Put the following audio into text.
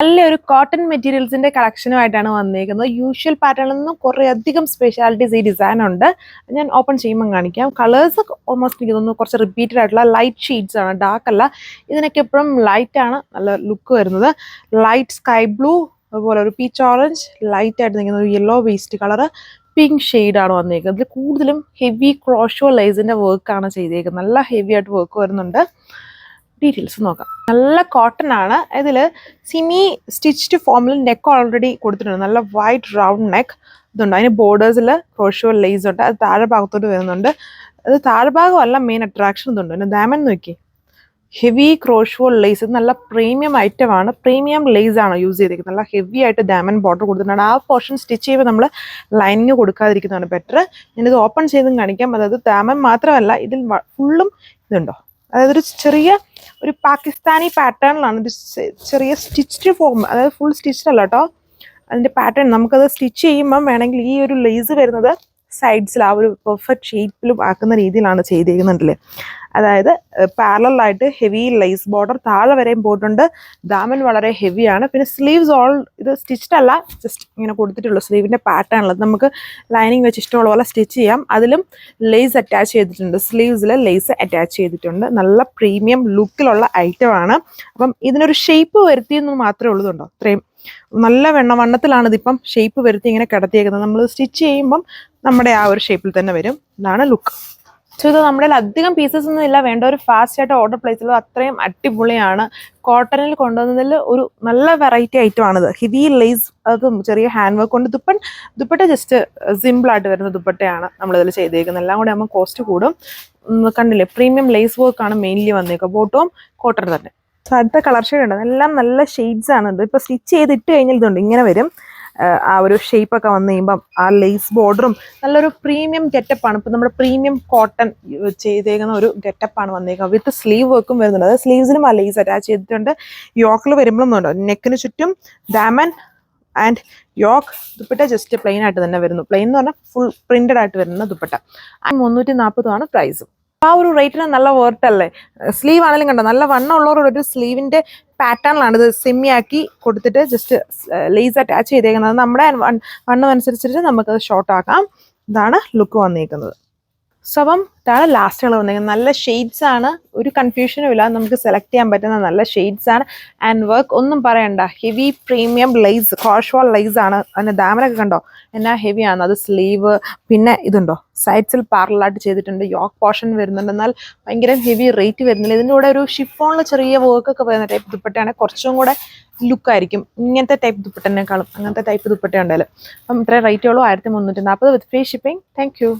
നല്ലൊരു കോട്ടൺ മെറ്റീരിയൽസിന്റെ കളക്ഷനുമായിട്ടാണ് വന്നിരിക്കുന്നത്. യൂഷ്വൽ പാറ്റേണിൽ നിന്നും കുറേ അധികം സ്പെഷ്യാലിറ്റീസ് ഈ ഡിസൈൻ ഉണ്ട്. ഞാൻ ഓപ്പൺ ചെയ്യുമ്പോൾ കാണിക്കാം. കളേഴ്സ് ഓൾമോസ്റ്റ് എനിക്ക് തോന്നുന്നു കുറച്ച് റിപ്പീറ്റഡ് ആയിട്ടുള്ള ലൈറ്റ് ഷെയ്ഡ്സ് ആണ്, ഡാർക്ക് അല്ല. ഇതിനൊക്കെ എപ്പോഴും ലൈറ്റ് ആണ് നല്ല ലുക്ക് വരുന്നത്. ലൈറ്റ് സ്കൈ ബ്ലൂ, അതുപോലെ ഒരു പീച്ച് ഓറഞ്ച്, ലൈറ്റ് ആയിട്ട് നിൽക്കുന്ന ഒരു യെല്ലോ വേസ്റ്റ് കളർ, പിങ്ക് ഷെയ്ഡാണ് വന്നിരിക്കുന്നത്. ഇതിൽ കൂടുതലും ഹെവി ക്രോഷോ ലൈസിന്റെ വർക്കാണ് ചെയ്തേക്കുന്നത്. നല്ല ഹെവി ആയിട്ട് വർക്ക് വരുന്നുണ്ട്. ഡീറ്റെയിൽസ് നോക്കാം. നല്ല കോട്ടൺ ആണ്. ഇതിൽ സിമി സ്റ്റിച്ച്ഡ് ഫോമിൽ നെക്ക് ഓൾറെഡി കൊടുത്തിട്ടുണ്ട്. നല്ല വൈറ്റ് റൗണ്ട് നെക്ക് ഇതുണ്ട്. അതിന് ബോർഡേഴ്സിൽ ക്രോഷോ ലേസ് ഉണ്ട്. അത് താഴെ ഭാഗത്തോട്ട് വരുന്നുണ്ട്. അത് താഴെ ഭാഗമല്ല മെയിൻ അട്രാക്ഷൻ ഇതുണ്ട്. പിന്നെ ദാമൻ നോക്കി, ഹെവി ക്രോഷോ ലേസ്. ഇത് നല്ല പ്രീമിയം ഐറ്റം ആണ്. പ്രീമിയം ലേസ് ആണ് യൂസ് ചെയ്തിരിക്കുന്നത്. നല്ല ഹെവി ആയിട്ട് ദാമൻ ബോർഡർ കൊടുത്തിട്ടുണ്ട്. ആ പോർഷൻ സ്റ്റിച്ച് ചെയ്യുമ്പോൾ നമ്മൾ ലൈനിങ് കൊടുക്കാതിരിക്കുന്നതാണ് ബെറ്റർ. ഞാനിത് ഓപ്പൺ ചെയ്തും കാണിക്കാം. അതായത് ദാമൻ മാത്രമല്ല, ഇതിൽ ഫുള്ളും ഇതുണ്ടോ, അതായത് ഒരു ചെറിയ ഒരു പാകിസ്ഥാനി പാറ്റേണിലാണ് ഇത് ചെറിയ സ്റ്റിച്ച്ഡ് ഫോം. അതായത് ഫുൾ സ്റ്റിച്ച്ഡ് അല്ല കേട്ടോ. അതിൻ്റെ പാറ്റേൺ നമുക്കത് സ്റ്റിച്ച് ചെയ്യുമ്പം വേണമെങ്കിൽ ഈ ഒരു ലേസ് വരുന്നത് സൈഡ്സിൽ ആ ഒരു പെർഫെക്റ്റ് ഷേപ്പിലും ആക്കുന്ന രീതിയിലാണ് ചെയ്തിരിക്കുന്നുണ്ടല്ലേ. അതായത് പാരലായിട്ട് ഹെവി ലേസ് ബോർഡർ താഴെ വരെയും പോയിട്ടുണ്ട്. ദാമൻ വളരെ ഹെവിയാണ്. പിന്നെ സ്ലീവ്സ് ഇത് സ്റ്റിച്ച്ഡ് അല്ല, ജസ്റ്റ് ഇങ്ങനെ കൊടുത്തിട്ടുള്ളൂ. സ്ലീവിൻ്റെ പാറ്റേണുള്ളത് നമുക്ക് ലൈനിങ് വെച്ച് ഇഷ്ടമുള്ള പോലെ സ്റ്റിച്ച് ചെയ്യാം. അതിലും ലേസ് അറ്റാച്ച് ചെയ്തിട്ടുണ്ട്. സ്ലീവ്സിൽ ലേസ് അറ്റാച്ച് ചെയ്തിട്ടുണ്ട്. നല്ല പ്രീമിയം ലുക്കിലുള്ള ഐറ്റമാണ്. അപ്പം ഇതിനൊരു ഷേപ്പ് വരുത്തിയെന്ന് മാത്രമേ ഉള്ളതുണ്ടോ. അത്രയും നല്ല വണ്ണത്തിലാണ് ഇതിപ്പം ഷേപ്പ് വരുത്തി ഇങ്ങനെ കിടത്തിയേക്കുന്നത്. നമ്മൾ സ്റ്റിച്ച് ചെയ്യുമ്പം നമ്മുടെ ആ ഒരു ഷേപ്പിൽ തന്നെ വരും. ഇതാണ് ലുക്ക്. സോ ഇത് നമ്മുടെ അധികം പീസസ് ഒന്നും ഇല്ല. വേണ്ട ഒരു ഫാസ്റ്റ് ആയിട്ട് ഓർഡർ പ്ലേസ് ഉള്ളത്. അത്രയും അടിപൊളിയാണ്. കോട്ടണിൽ കൊണ്ടുവന്നതിൽ ഒരു നല്ല വെറൈറ്റി ഐറ്റം ആണിത്. ഹെവി ലേസ്, അതും ചെറിയ ഹാൻഡ് വർക്ക് കൊണ്ട് ദുപ്പട്ട ജസ്റ്റ് സിമ്പിളായിട്ട് വരുന്ന ദുപ്പട്ടയാണ് നമ്മളിതിൽ ചെയ്തേക്കുന്നത്. എല്ലാം കൂടെ ആകുമ്പോൾ കോസ്റ്റ് കൂടും. കണ്ടില്ലേ, പ്രീമിയം ലേസ് വർക്കാണ് മെയിൻലി വന്നേക്കുക. ബോട്ടവും കോട്ടൺ തന്നെ. സോ അടുത്ത കളർ ഷെയ്ഡ് ഉണ്ട്. എല്ലാം നല്ല ഷെയ്ഡ്സ് ആണ്. ഇത് ഇപ്പോൾ സ്റ്റിച്ച് ചെയ്തിട്ട് കഴിഞ്ഞാൽ ഇതുണ്ട് ഇങ്ങനെ വരും. ആ ഒരു ഷേപ്പൊക്കെ വന്നു കഴിയുമ്പം ആ ലേസ് ബോർഡറും നല്ലൊരു പ്രീമിയം ഗെറ്റപ്പാണ്. ഇപ്പം നമ്മുടെ പ്രീമിയം കോട്ടൺ ചെയ്തേക്കുന്ന ഒരു ഗെറ്റപ്പാണ് വന്നേക്കുക. വിത്ത് സ്ലീവ് വർക്കും വരുന്നുണ്ട്. അതായത് സ്ലീവ്സിനും ആ ലേസ് അറ്റാച്ച് ചെയ്തിട്ടുണ്ട്. യോക്കിൽ വരുമ്പോഴും ഉണ്ടോ, നെക്കിന് ചുറ്റും ദാമൻ and yoke. Dupatta just plain ആയിട്ട് തന്നെ വരുന്നു. പ്ലെയിൻ എന്ന് പറഞ്ഞാൽ ഫുൾ പ്രിന്റഡ് ആയിട്ട് വരുന്ന ദുപ്പട്ട. 340 പ്രൈസും. ആ ഒരു റേറ്റിന് നല്ല വേർട്ടല്ലേ. സ്ലീവ് ആണെങ്കിലും കണ്ടോ, നല്ല വണ്ണം ഉള്ളവരോട് ഒരു സ്ലീവിന്റെ പാറ്റേണിലാണ് ഇത് സെമി ആക്കി കൊടുത്തിട്ട് ജസ്റ്റ് ലേസ് അറ്റാച്ച് ചെയ്തേക്കുന്നത്. നമ്മുടെ വണ്ണം അനുസരിച്ചിട്ട് നമുക്കത് ഷോർട്ട് ആക്കാം. ഇതാണ് ലുക്ക് വന്നിരിക്കുന്നത്. സോ അപ്പം ഇതാണ് ലാസ്റ്റ് കളർ വന്നിരിക്കുന്നത്. നല്ല ഷെയ്ഡ്സ് ആണ്, ഒരു കൺഫ്യൂഷനും ഇല്ല. നമുക്ക് സെലക്ട് ചെയ്യാൻ പറ്റുന്ന നല്ല ഷെയ്ഡ്സ് ആണ്. ആൻഡ് വർക്ക് ഒന്നും പറയണ്ട, ഹെവി പ്രീമിയം ലേസ്, ക്രോഷ്വാൾ ലേസ് ആണ്. അതിൻ്റെ ദാമനൊക്കെ കണ്ടോ എന്നാ ഹെവിയാണ്. അത് സ്ലീവ്, പിന്നെ ഇതുണ്ടോ സൈഡ്സിൽ പാരലായിട്ട് ചെയ്തിട്ടുണ്ട്. യോക്ക് പോർഷൻ വരുന്നുണ്ട്. എന്നാൽ ഭയങ്കര ഹെവി റേറ്റ് വരുന്നില്ല. ഇതിൻ്റെ കൂടെ ഒരു ഷിഫോണിൽ ചെറിയ വർക്കൊക്കെ വരുന്ന ടൈപ്പ് ദുപ്പട്ടയാണെങ്കിൽ കുറച്ചും കൂടെ ലുക്കായിരിക്കും. ഇങ്ങനത്തെ ടൈപ്പ് ദുപ്പട്ടേക്കാളും അങ്ങനത്തെ ടൈപ്പ് ദുപ്പട്ട ഉണ്ടായാലും. അപ്പം ഇത്രയും റേറ്റേ ഉള്ളൂ, 1340 വിത്ത് ഫ്രീ ഷിപ്പിംഗ്. Thank you.